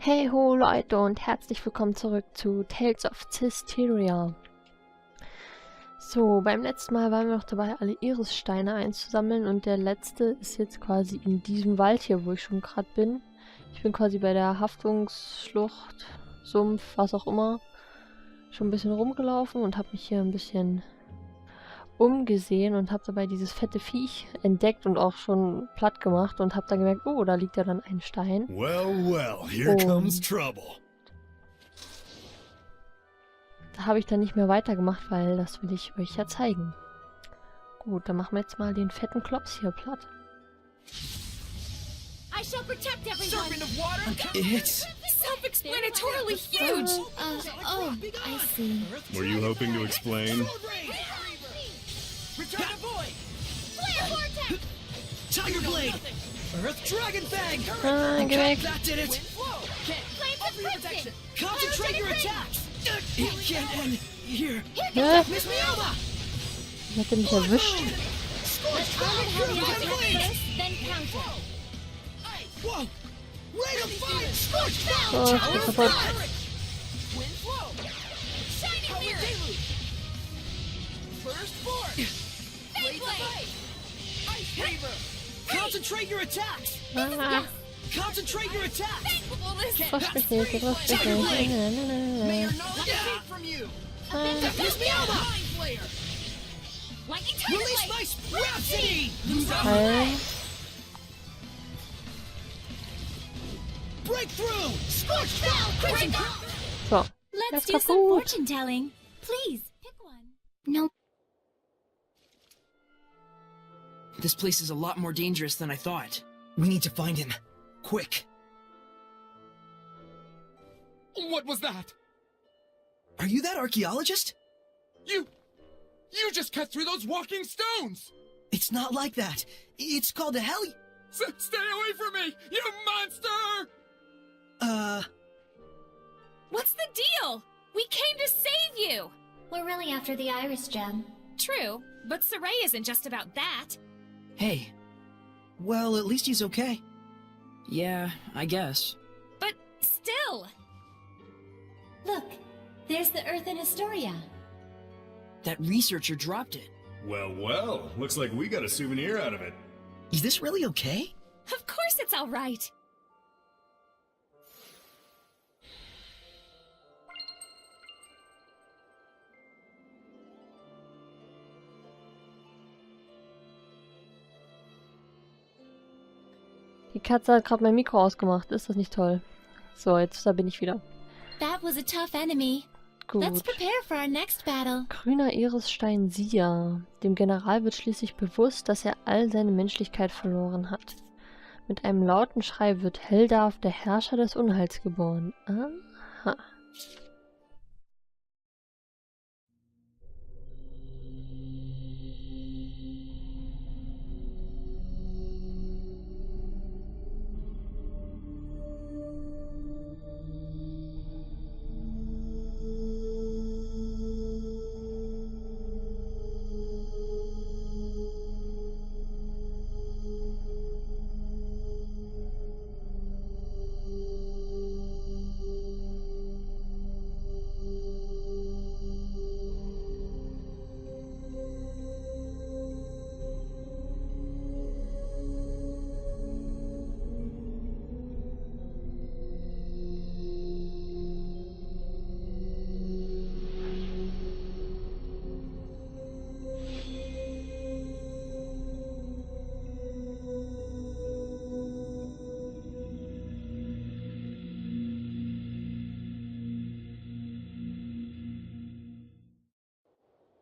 Hey ho Leute und herzlich willkommen zurück zu Tales of Zestiria. So, beim letzten Mal waren wir noch dabei, alle Irissteine einzusammeln und der letzte ist jetzt quasi in diesem Wald hier, wo ich schon gerade bin. Ich bin quasi bei der Haftungsschlucht, Sumpf, was auch immer, schon ein bisschen rumgelaufen und habe mich hier ein bisschen umgesehen und habe dabei dieses fette Viech entdeckt und auch schon platt gemacht und habe dann gemerkt, oh, da liegt ja dann ein Stein. Well, here comes trouble. Da habe ich dann nicht mehr weitergemacht, weil das will ich euch ja zeigen. Gut, dann machen wir jetzt mal den fetten Klops hier platt. I shall protect everyone. Serpent of water? It's... Self-explanatorily huge. I see. Were you hoping to explain? Return to void! Flare vortex. Tiger blade! Earth dragon fang! Geh weg. That did it! Flames of friction. Concentrate your attacks! It can't end here! Ja, Miss Mioma! hat er mich erwischt. Let's target heavy attack first, then counter. Whoa! Rate of fire! Scorch So, down! ich bin kaputt. Wind flow! Shining mirror. First force! Fake blade. Ice fever! Concentrate your attacks! Ah, Concentrate your attacks! Thankfulness. trifft mich nicht, trifft mich nicht. May your knowledge escape from you! Miss Mioma! Mind Flayer! Lightning tiger Release blade. my Rhapsody! Teil. Breakthrough! Scorch down! Crimson So, Let's jetzt do some kaputt. fortune telling. Please, pick one. No. This place is a lot more dangerous than I thought. We need to find him. Quick. What was that? Are you that archaeologist? You just cut through those walking stones! It's not like that. It's called a heli... Stay away from me, you monster! What's the deal? We came to save you. We're really after the iris gem. True, but Saray isn't just about that. Hey, Well, at least he's okay. yeah, I guess. But still. Look, there's the Earth in Astoria. That researcher dropped it. Well, looks like we got a souvenir out of it. Is this really okay? Of course it's all right. Die Katze hat gerade mein Mikro ausgemacht. Ist das nicht toll? So, jetzt da bin ich wieder. That was a tough enemy. Let's Gut. prepare for our next battle. Grüner Irisstein Sia. Dem General wird schließlich bewusst, dass er all seine Menschlichkeit verloren hat. Mit einem lauten Schrei wird Heldaf, der Herrscher des Unheils, geboren. Aha.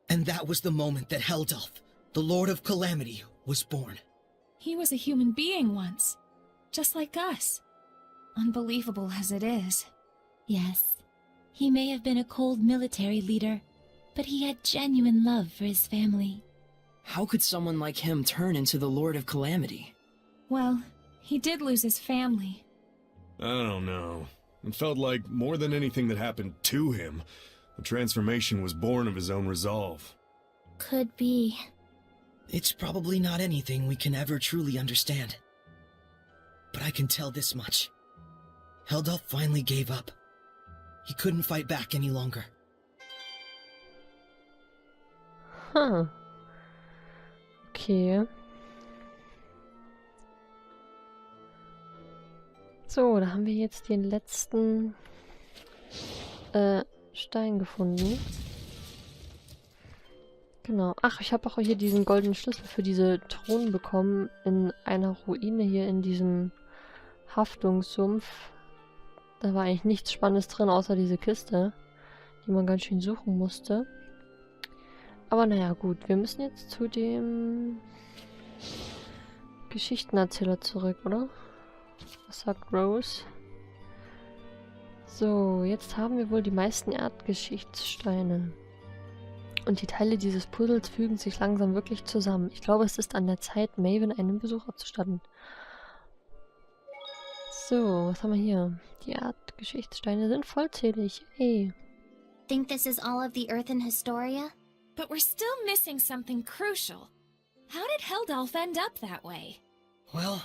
And that was the moment that Heldalf, the Lord of Calamity, was born. He was a human being once, just like us. Unbelievable as it is. Yes, he may have been a cold military leader, but he had genuine love for his family. How could someone like him turn into the Lord of Calamity? Well, he did lose his family. I don't know. It felt like more than anything that happened to him, the transformation was born of his own resolve. Could be. It's probably not anything we can ever truly understand. But I can tell this much. Heldalf finally gave up. He couldn't fight back any longer. Huh. Okay. So, da haben wir jetzt den letzten Stein gefunden. Genau. Ach, ich habe auch hier diesen goldenen Schlüssel für diese Thron bekommen in einer Ruine hier in diesem Haftungssumpf. Da war eigentlich nichts Spannendes drin, außer diese Kiste, die man ganz schön suchen musste. Aber naja, gut. Wir müssen jetzt zu dem Geschichtenerzähler zurück, oder? Was sagt Rose? So, jetzt haben wir wohl die meisten Erdgeschichtssteine. Und die Teile dieses Puzzles fügen sich langsam wirklich zusammen. Ich glaube, es ist an der Zeit, Maven einen Besuch abzustatten. So, was haben wir hier? Die Erdgeschichtssteine sind vollzählig. Hey. Think this is all of the earthen historia? But we're still missing something crucial. How did Heldalf end up that way? Well,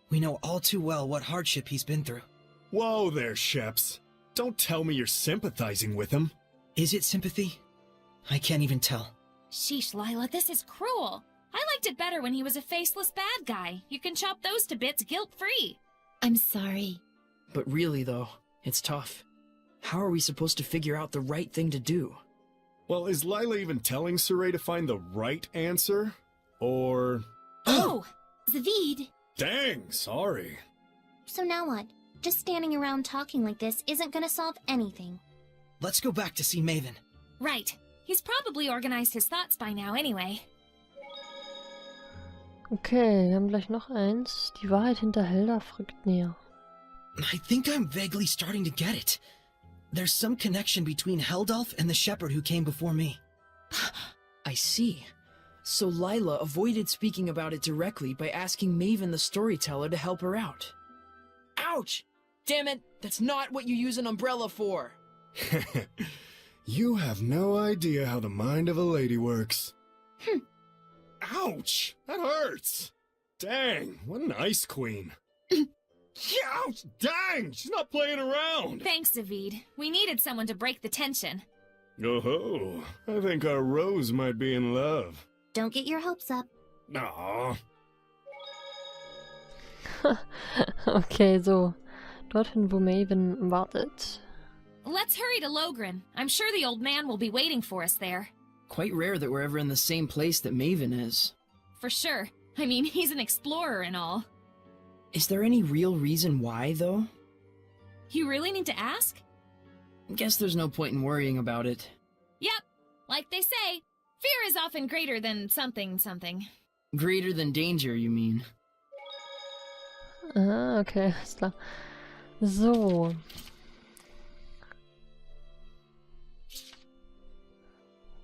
we know all too well what hardship he's been through. Whoa there, Sheps. Don't tell me you're sympathizing with him. Is it sympathy? I can't even tell. Sheesh, Lila, this is cruel. I liked it better when he was a faceless bad guy. You can chop those to bits guilt-free. I'm sorry. But really, though, it's tough. How are we supposed to figure out the right thing to do? Well, is Lila even telling Saray to find the right answer? Or... Oh! Zavid! Dang, sorry. So now what? Just standing around talking like this isn't gonna solve anything. Let's go back to see Maven. Right. He's probably organized his thoughts by now anyway. Okay, wir haben gleich noch eins. Die Wahrheit hinter Heldalf rückt näher. I think I'm vaguely starting to get it. There's some connection between Heldalf and the shepherd who came before me. I see. So Lila avoided speaking about it directly by asking Maven the storyteller to help her out. Ouch! Damn it! That's not what you use an umbrella for! You have no idea how the mind of a lady works. Ouch! That hurts! Dang, what an ice queen. Ouch! Dang! She's not playing around! Thanks, Zavid. We needed someone to break the tension. Oh-ho! I think our Rose might be in love. Don't get your hopes up. Aw. Okay, so. Dorthin, wo Maven wartet. Let's hurry to Logren. I'm sure the old man will be waiting for us there. Quite rare that we're ever in the same place that Maven is. For sure. I mean, he's an explorer and all. Is there any real reason why, though? You really need to ask? Guess there's no point in worrying about it. Yep. Like they say, fear is often greater than something. Greater than danger, you mean? Ah, okay, ist klar. So.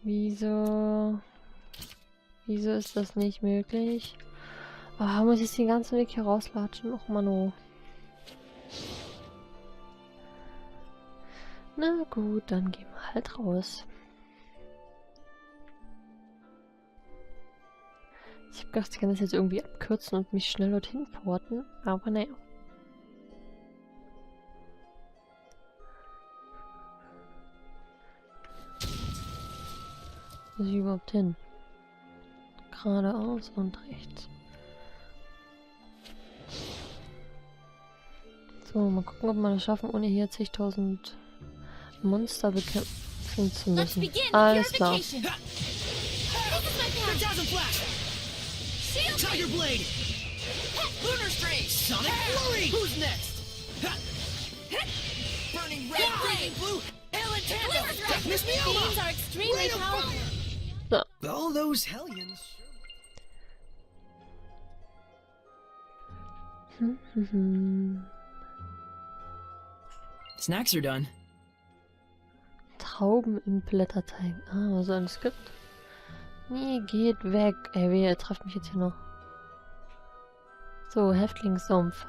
Wieso ist das nicht möglich? Ah, muss ich den ganzen Weg hier rauslatschen? Och, Mano. Na gut, dann gehen wir halt raus. Ich hab gedacht, ich kann das jetzt irgendwie abkürzen und mich schnell dorthin porten, aber naja. Wo ist ich überhaupt hin? Geradeaus und rechts. So, mal gucken, ob wir das schaffen, ohne hier zigtausend Monster bekämpfen zu müssen. Alles klar. Tiger Blade! Lunar Strain! Sonic Flurry! Who's next? Burning red, green, blue, hail and tandem! Miss me over! Beams are extremely powerful. So. All those Hellions. Snacks are done. Trauben im Blätterteig. Ah, was es gibt. Nee, geht weg. Ey, ihr trefft mich jetzt hier noch. So, Häftlingssumpf.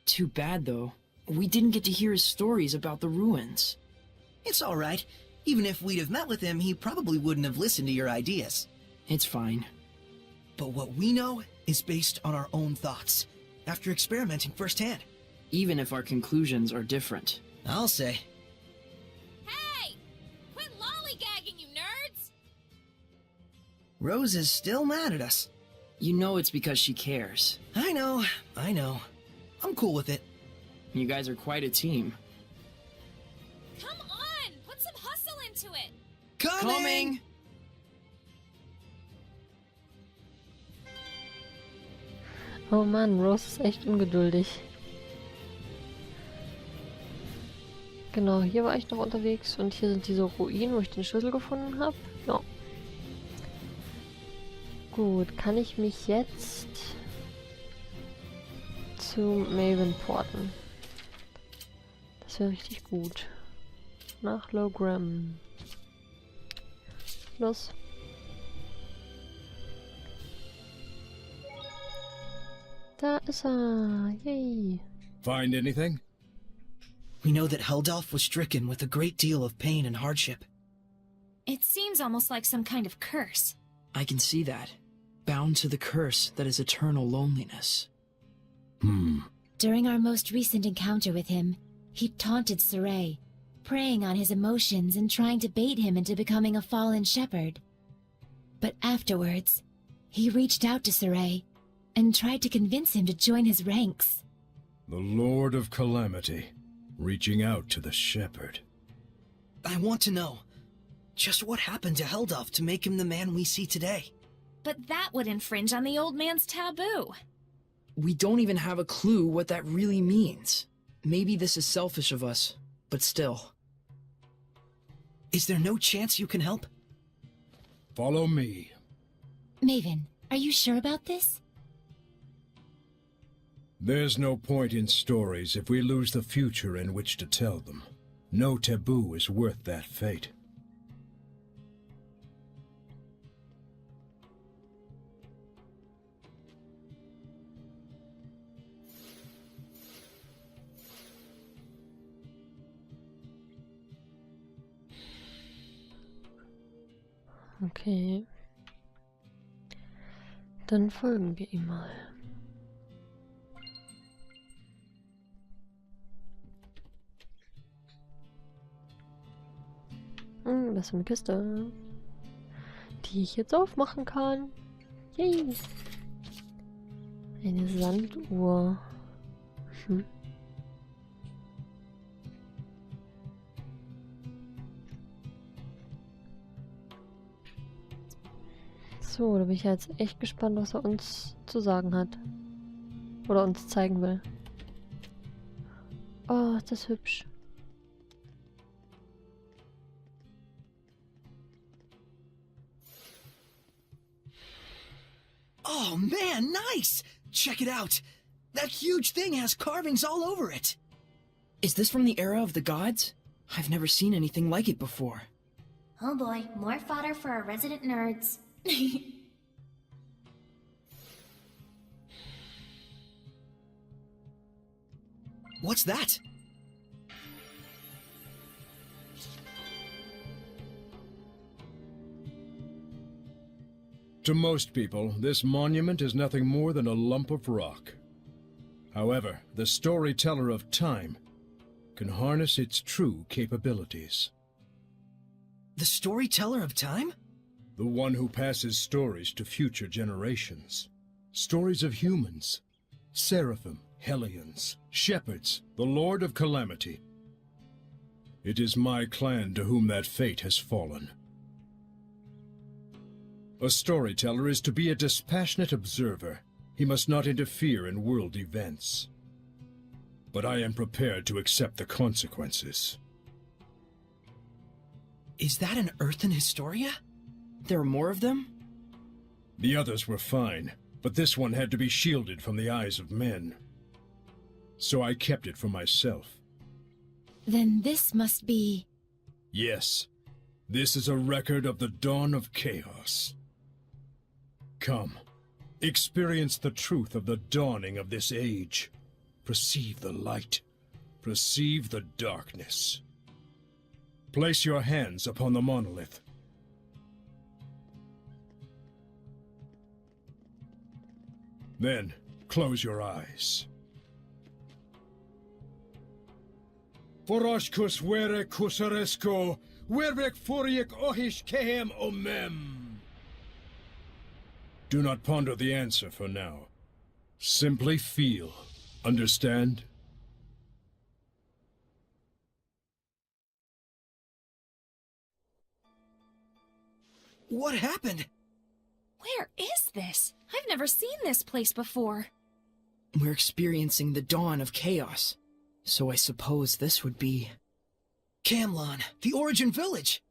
Too bad, though. We didn't get to hear his stories about the ruins. It's all right. Even if we'd have met with him, he probably wouldn't have listened to your ideas. It's fine. But what we know is based on our own thoughts. after experimenting firsthand. Even if our conclusions are different. I'll say. Hey! Quit lollygagging, you nerds! Rose is still mad at us. You know it's because she cares. I know. I'm cool with it. You guys are quite a team. Come on! Put some hustle into it! Coming! Oh Mann, Rose ist echt ungeduldig. Genau, hier war ich noch unterwegs und hier sind diese Ruinen, wo ich den Schlüssel gefunden habe. Ja. Gut, kann ich mich jetzt zu Maven porten? Das wäre richtig gut. Nach Logram. Los. Da ist er. Yay. Find anything? We know that Heldalf was stricken with a great deal of pain and hardship. It seems almost like some kind of curse. I can see that. Bound to the curse that is eternal loneliness. During our most recent encounter with him, he taunted Saray, preying on his emotions and trying to bait him into becoming a fallen shepherd. But afterwards, he reached out to Saray and tried to convince him to join his ranks. The Lord of Calamity, reaching out to the shepherd. I want to know, just what happened to Heldalf to make him the man we see today? But that would infringe on the old man's taboo. We don't even have a clue what that really means. Maybe this is selfish of us, but still. Is there no chance you can help? Follow me. Maven, are you sure about this? There's no point in stories if we lose the future in which to tell them. No taboo is worth that fate. Okay. Dann folgen wir ihm mal. Das ist eine Kiste, die ich jetzt aufmachen kann. Yay! Eine Sanduhr. So, da bin ich jetzt echt gespannt, was er uns zu sagen hat. Oder uns zeigen will. Oh, ist das hübsch. Oh man, nice! Check it out! That huge thing has carvings all over it! Is this from the era of the gods? I've never seen anything like it before. Oh boy, more fodder for our resident nerds. What's that? To most people, this monument is nothing more than a lump of rock. However, the storyteller of time can harness its true capabilities. The storyteller of time? The one who passes stories to future generations. Stories of humans, Seraphim, Hellions, shepherds, the Lord of Calamity. It is my clan to whom that fate has fallen. A storyteller is to be a dispassionate observer. He must not interfere in world events. But I am prepared to accept the consequences. Is that an earthen Historia? There are more of them? The others were fine, but this one had to be shielded from the eyes of men. So I kept it for myself. Then this must be... Yes, this is a record of the dawn of chaos. Come, experience the truth of the dawning of this age. Perceive the light, perceive the darkness. Place your hands upon the monolith. Then, Close your eyes. Foroshkus were kusaresko, wervek furiek ohish kehem omem. Do not ponder the answer for now. Simply feel. Understand? What happened? Where is this? I've never seen this place before. We're experiencing the dawn of chaos. So I suppose this would be... Camlon, the origin village.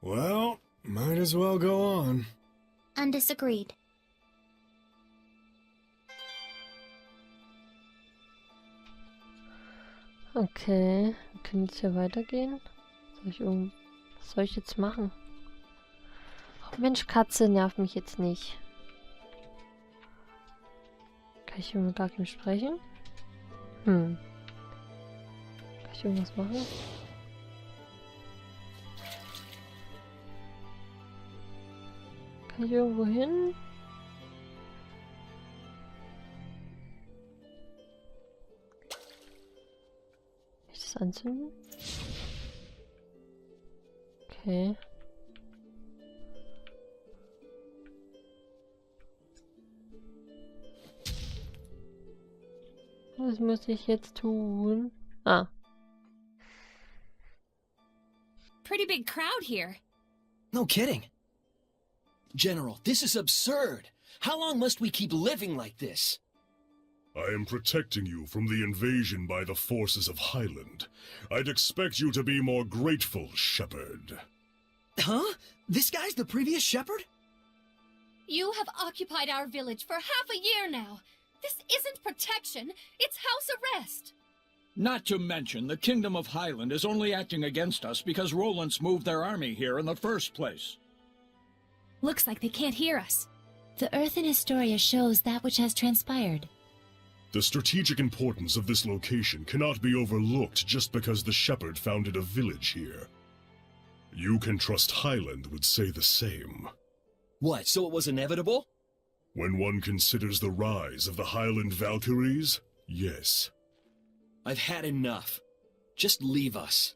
Well, might as well go on. Undisagreed. Okay, wir können jetzt hier weitergehen. Was soll ich jetzt machen? Oh, Mensch, Katze, nervt mich jetzt nicht. Kann ich hier mit gar keinem sprechen? Kann ich irgendwas machen? Kann ich irgendwo hin? Kann ich das anzünden? Okay. Was muss ich jetzt tun? Ah. Pretty big crowd here. No kidding. General, this is absurd. How long must we keep living like this? I am protecting you from the invasion by the forces of Highland. I'd expect you to be more grateful, Shepherd. Huh? This guy's the previous shepherd? You have occupied our village for half a year now. This isn't protection, it's house arrest. Not to mention, the Kingdom of Highland is only acting against us because Roland's moved their army here in the first place. Looks like they can't hear us. The Earth in Historia shows that which has transpired. The strategic importance of this location cannot be overlooked just because the Shepherd founded a village here. You can trust Highland would say the same. What, so it was inevitable? When one considers the rise of the Highland Valkyries, yes. I've had enough. Just leave us.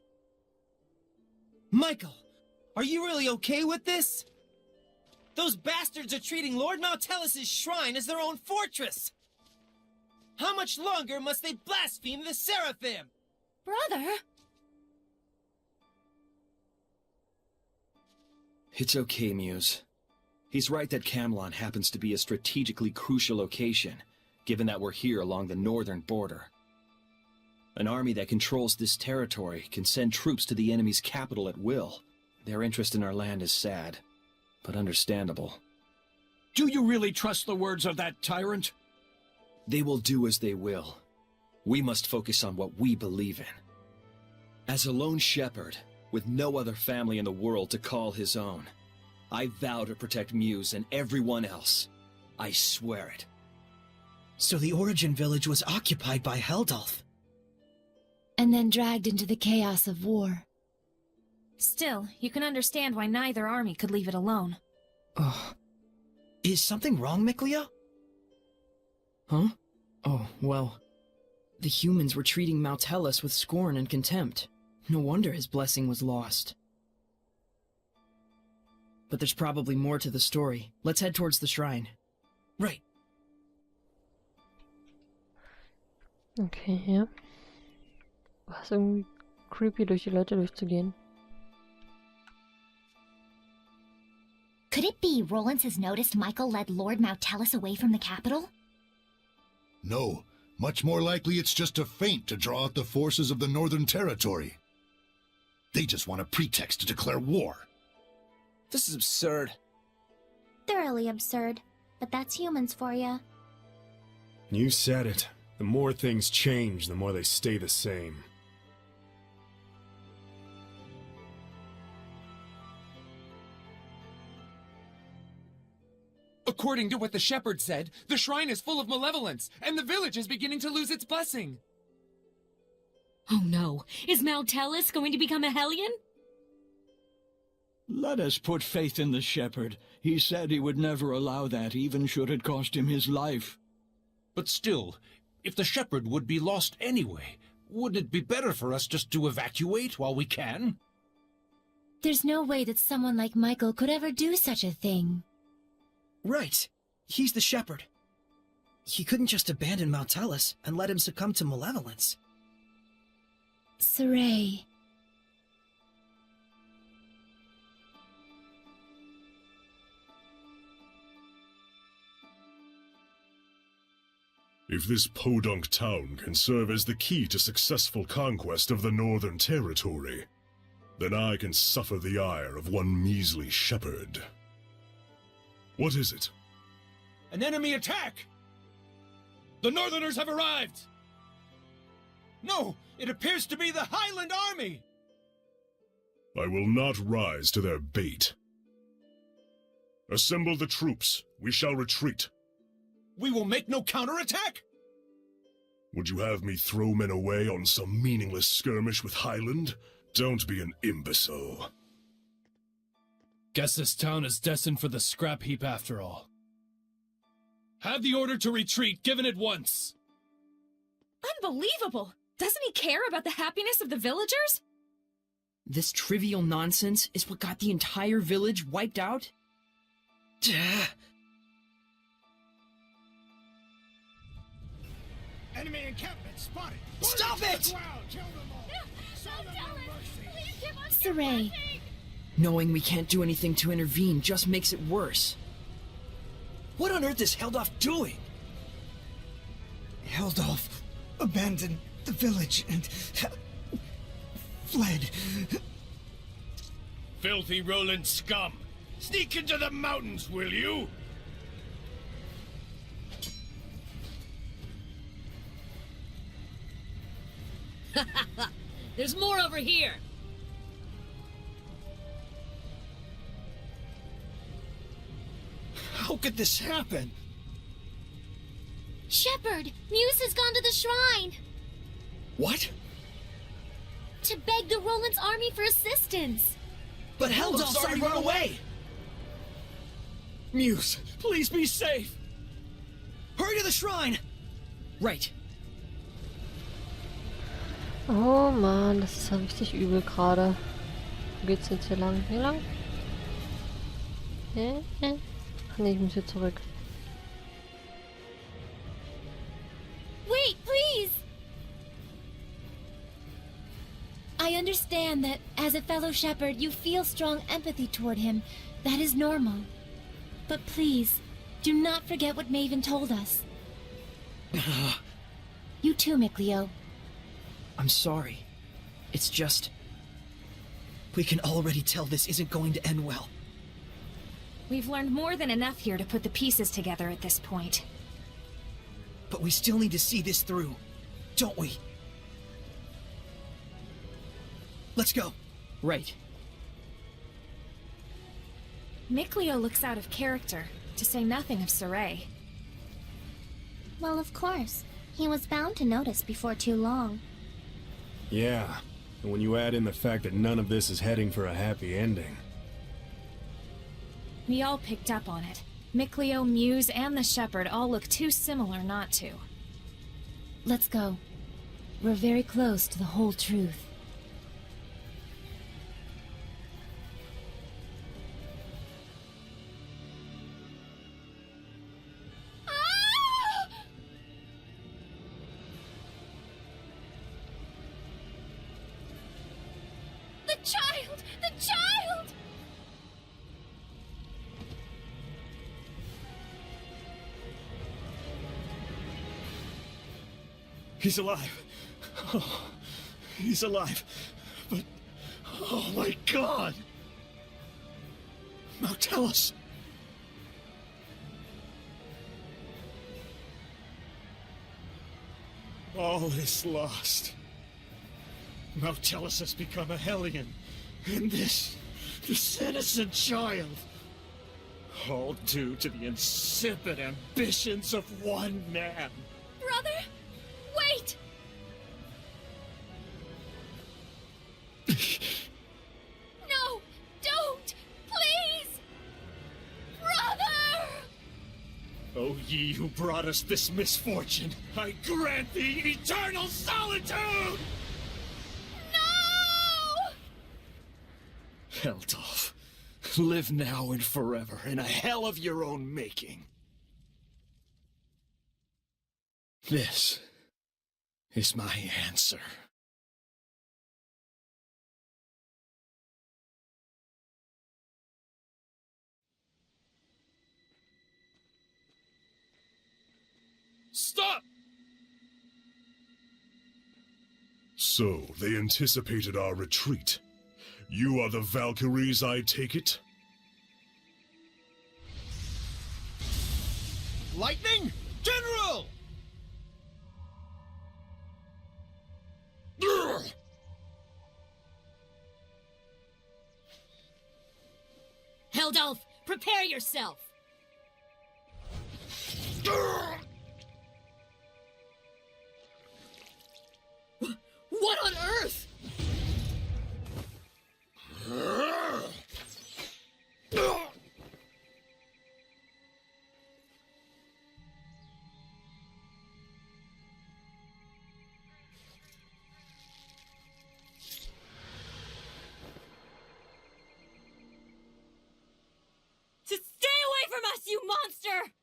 Michael, are you really okay with this? Those bastards are treating Lord Maltellis' shrine as their own fortress! How much longer must they blaspheme the Seraphim? Brother? It's okay, Muse. He's right that Camlon happens to be a strategically crucial location, given that we're here along the northern border. An army that controls this territory can send troops to the enemy's capital at will. Their interest in our land is sad, but understandable. Do you really trust the words of that tyrant? They will do as they will. We must focus on what we believe in. As a lone shepherd, with no other family in the world to call his own, I vow to protect Muse and everyone else. I swear it. So the origin village was occupied by Heldalf. And then dragged into the chaos of war. Still, you can understand why neither army could leave it alone. Oh. Is something wrong, Mikleo? Huh? Oh, well... The humans were treating Maltellis with scorn and contempt. No wonder his blessing was lost. But there's probably more to the story. Let's head towards the shrine. Right. Okay, ja. Was irgendwie creepy, durch die Leute durchzugehen. Could it be Rollins has noticed Michael led Lord Maltellis away from the capital? No. Much more likely it's just a feint to draw out the forces of the Northern Territory. They just want a pretext to declare war. This is absurd. Thoroughly absurd. But that's humans for you. You said it. The more things change, the more they stay the same. According to what the shepherd said, the shrine is full of malevolence, and the village is beginning to lose its blessing. Oh no, is Maltellis going to become a Hellion? Let us put faith in the shepherd. He said he would never allow that, even should it cost him his life. But still, if the shepherd would be lost anyway, wouldn't it be better for us just to evacuate while we can? There's no way that someone like Michael could ever do such a thing. Right. He's the shepherd. He couldn't just abandon Mautellus and let him succumb to malevolence. Saray. If this podunk town can serve as the key to successful conquest of the Northern Territory, then I can suffer the ire of one measly shepherd. What is it? An enemy attack! The Northerners have arrived! No, it appears to be the Highland army! I will not rise to their bait. Assemble the troops. We shall retreat. We will make no counterattack! Would you have me throw men away on some meaningless skirmish with Highland? Don't be an imbecile. Guess this town is destined for the scrap heap after all. Have the order to retreat given at once! Unbelievable! Doesn't he care about the happiness of the villagers? This trivial nonsense is what got the entire village wiped out? Enemy encampment spotted! Stop it! Saray. Knowing we can't do anything to intervene just makes it worse. What on earth is Heldolf doing? Heldolf abandoned the village and fled. Filthy Roland scum! Sneak into the mountains, will you? There's more over here! How could this happen? Shepherd, Muse has gone to the shrine! What? To beg the Roland's army for assistance! But Heldolf's already run away! Muse, please be safe! Hurry to the shrine! Right. Oh Mann, das ist ja richtig übel gerade. Wo geht's jetzt hier lang? Hier lang? Ach nee, ich muss hier zurück. Wait, please! I understand that, as a fellow shepherd, you feel strong empathy toward him. That is normal. But please, do not forget what Maven told us. You too, Mikleo. I'm sorry. It's just... We can already tell this isn't going to end well. We've learned more than enough here to put the pieces together at this point. But we still need to see this through, don't we? Let's go. Right. Mikleo looks out of character, to say nothing of Saray. Well, of course. He was bound to notice before too long. Yeah, and when you add in the fact that none of this is heading for a happy ending. We all picked up on it. Mikleo, Muse, and the shepherd all look too similar not to. Let's go. We're very close to the whole truth. He's alive. Oh, he's alive. But, oh my God! Mautellus! All is lost. Mautellus has become a hellion. And this innocent child. All due to the insipid ambitions of one man. Brother? Wait! No! Don't! Please! Brother! Oh ye who brought us this misfortune, I grant thee eternal solitude! No! Heldolf, live now and forever in a hell of your own making. This is my answer. Stop! So, they anticipated our retreat. You are the Valkyries, I take it? Lightning! General! Heldolf, prepare yourself! What on earth? Stay away from us, you monster!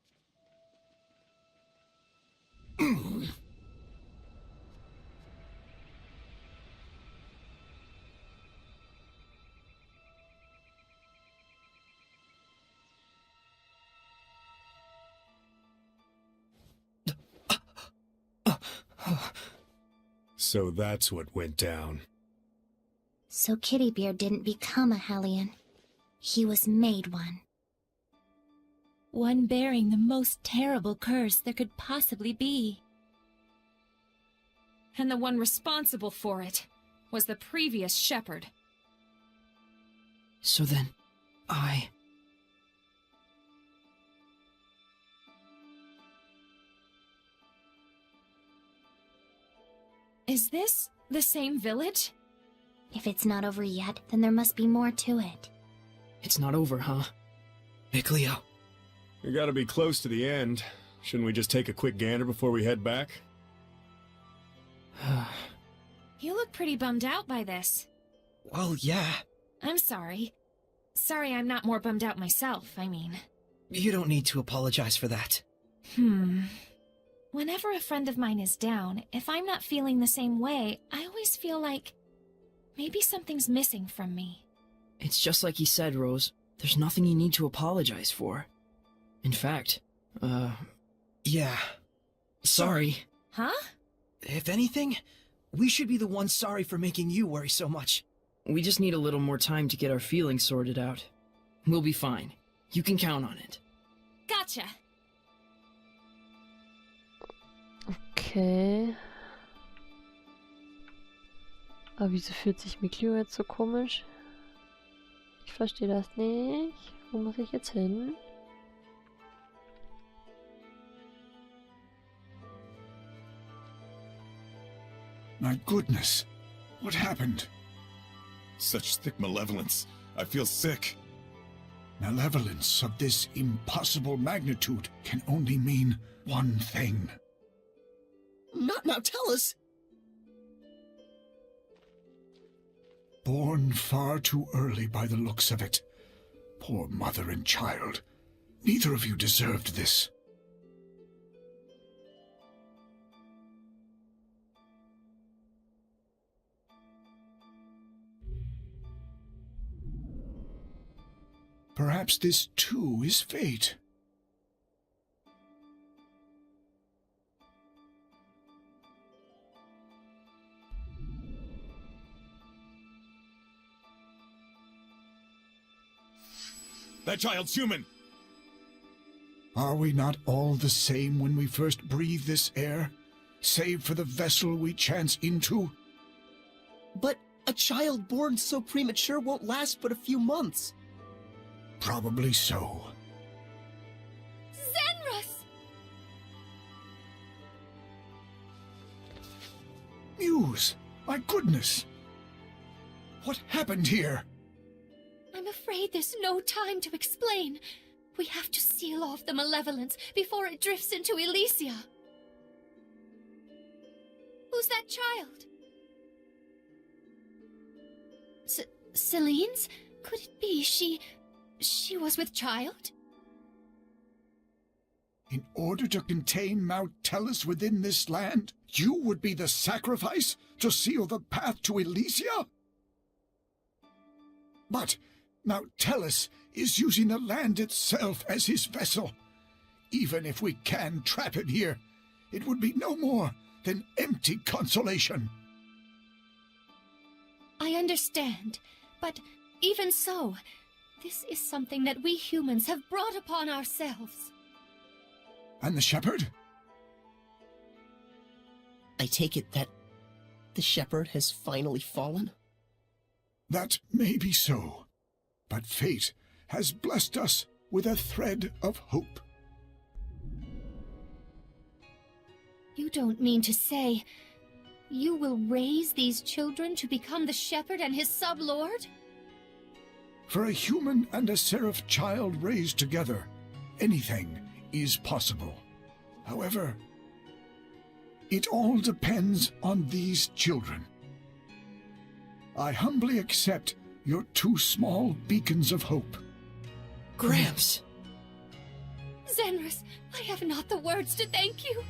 So that's what went down. So Kittybeard didn't become a Hellion. He was made one. One bearing the most terrible curse there could possibly be. And the one responsible for it was the previous shepherd. So then, Is this the same village? If it's not over yet, then there must be more to it. It's not over, huh? Mikleo. We gotta be close to the end. Shouldn't we just take a quick gander before we head back? You look pretty bummed out by this. Well, yeah. I'm sorry. Sorry I'm not more bummed out myself, I mean. You don't need to apologize for that. Whenever a friend of mine is down, if I'm not feeling the same way, I always feel like maybe something's missing from me. It's just like he said, Rose. There's nothing you need to apologize for. In fact, yeah. Sorry. Huh? If anything, we should be the ones sorry for making you worry so much. We just need a little more time to get our feelings sorted out. We'll be fine. You can count on it. Gotcha. Okay. Aber wieso fühlt sich Mikleo jetzt so komisch? Ich verstehe das nicht. Wo muss ich jetzt hin? My goodness. What happened? Such thick malevolence. I feel sick. Malevolence of this impossible magnitude can only mean one thing. Not now, tell us! Born far too early by the looks of it. Poor mother and child. Neither of you deserved this. Perhaps this too is fate. That child's human! Are we not all the same when we first breathe this air, save for the vessel we chance into? But a child born so premature won't last but a few months. Probably so. Zenrus! Muse! My goodness! What happened here? I'm afraid there's no time to explain. We have to seal off the malevolence before it drifts into Elysia. Who's that child? Celine's? Could it be she was with child? In order to contain Mount Tellus within this land, you would be the sacrifice to seal the path to Elysia? But Mount Tellus is using the land itself as his vessel. Even if we can trap him here, it would be no more than empty consolation. I understand, but even so, this is something that we humans have brought upon ourselves. And the shepherd? I take it that the shepherd has finally fallen? That may be so, but fate has blessed us with a thread of hope. You don't mean to say you will raise these children to become the shepherd and his sub-lord? For a human and a seraph child raised together, anything is possible. However, it all depends on these children. I humbly accept your 2 small beacons of hope. Gramps! Zenris, I have not the words to thank you.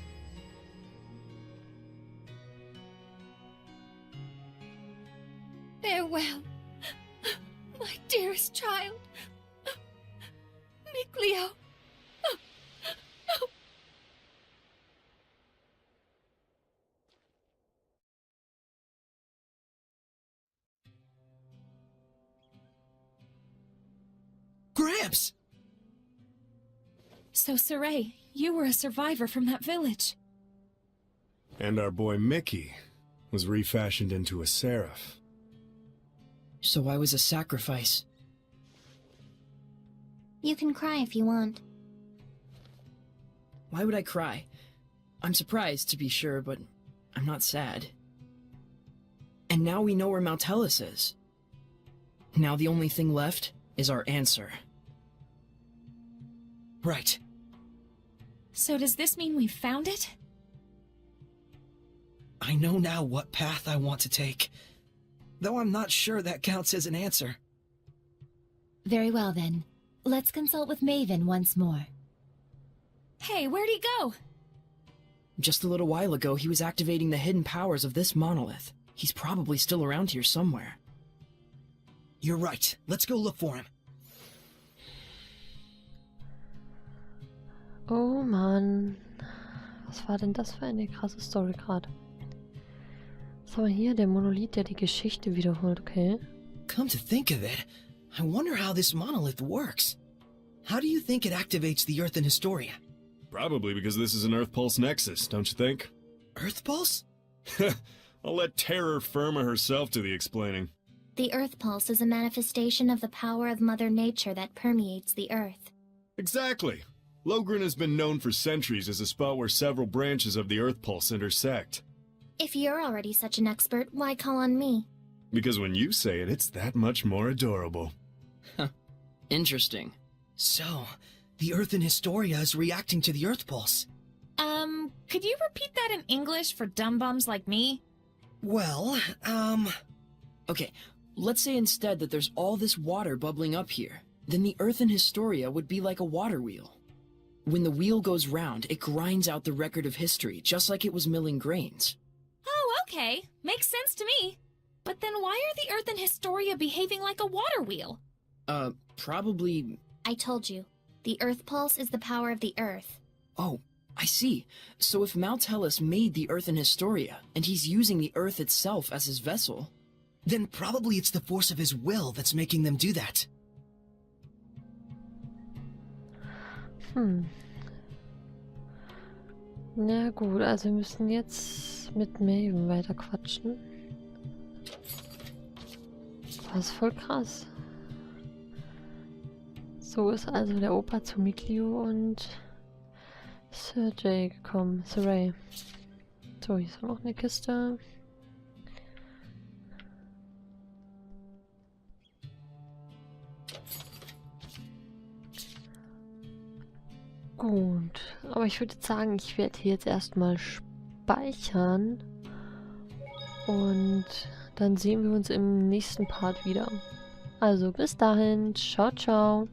Farewell, my dearest child, Mikleo. Gramps! So, Saray, you were a survivor from that village. And our boy Mickey was refashioned into a seraph. So I was a sacrifice. You can cry if you want. Why would I cry? I'm surprised, to be sure, but I'm not sad. And now we know where Mount Tellus is. Now the only thing left is our answer. Right. So does this mean we've found it? I know now what path I want to take. Though I'm not sure that counts as an answer. Very well then. Let's consult with Maven once more. Hey, where'd he go? Just a little while ago, he was activating the hidden powers of this monolith. He's probably still around here somewhere. You're right. Let's go look for him. Oh Mann. Was war denn das für eine krasse Story gerade? Was haben wir hier? Der Monolith, der die Geschichte wiederholt, okay. Come to think of it, I wonder how this monolith works. How do you think it activates the Earth in Historia? Probably because this is an Earth Pulse Nexus, don't you think? Earth Pulse? I'll let Terror Firma herself do the explaining. The Earth Pulse is a manifestation of the power of Mother Nature that permeates the Earth. Exactly. Logren has been known for centuries as a spot where several branches of the Earth Pulse intersect. If you're already such an expert, why call on me? Because when you say it, it's that much more adorable. Interesting. So, the Earth in Historia is reacting to the Earth Pulse. Could you repeat that in English for dumb bums like me? Well, Okay, let's say instead that there's all this water bubbling up here. Then the Earth in Historia would be like a water wheel. When the wheel goes round, it grinds out the record of history, just like it was milling grains. Oh, okay. Makes sense to me. But then why are the Earth in Historia behaving like a water wheel? Probably... I told you. The Earth Pulse is the power of the Earth. Oh, I see. So if Mount Tellus made the Earth in Historia, and he's using the Earth itself as his vessel... Then probably it's the force of his will that's making them do that. Na gut, also wir müssen jetzt mit Maven weiter quatschen. Das ist voll krass. So ist also der Opa zu Mikleo und Sir Jay gekommen. Saray. So, hier ist auch noch eine Kiste. Gut, aber ich würde sagen, ich werde hier jetzt erstmal speichern und dann sehen wir uns im nächsten Part wieder. Also bis dahin, ciao, ciao.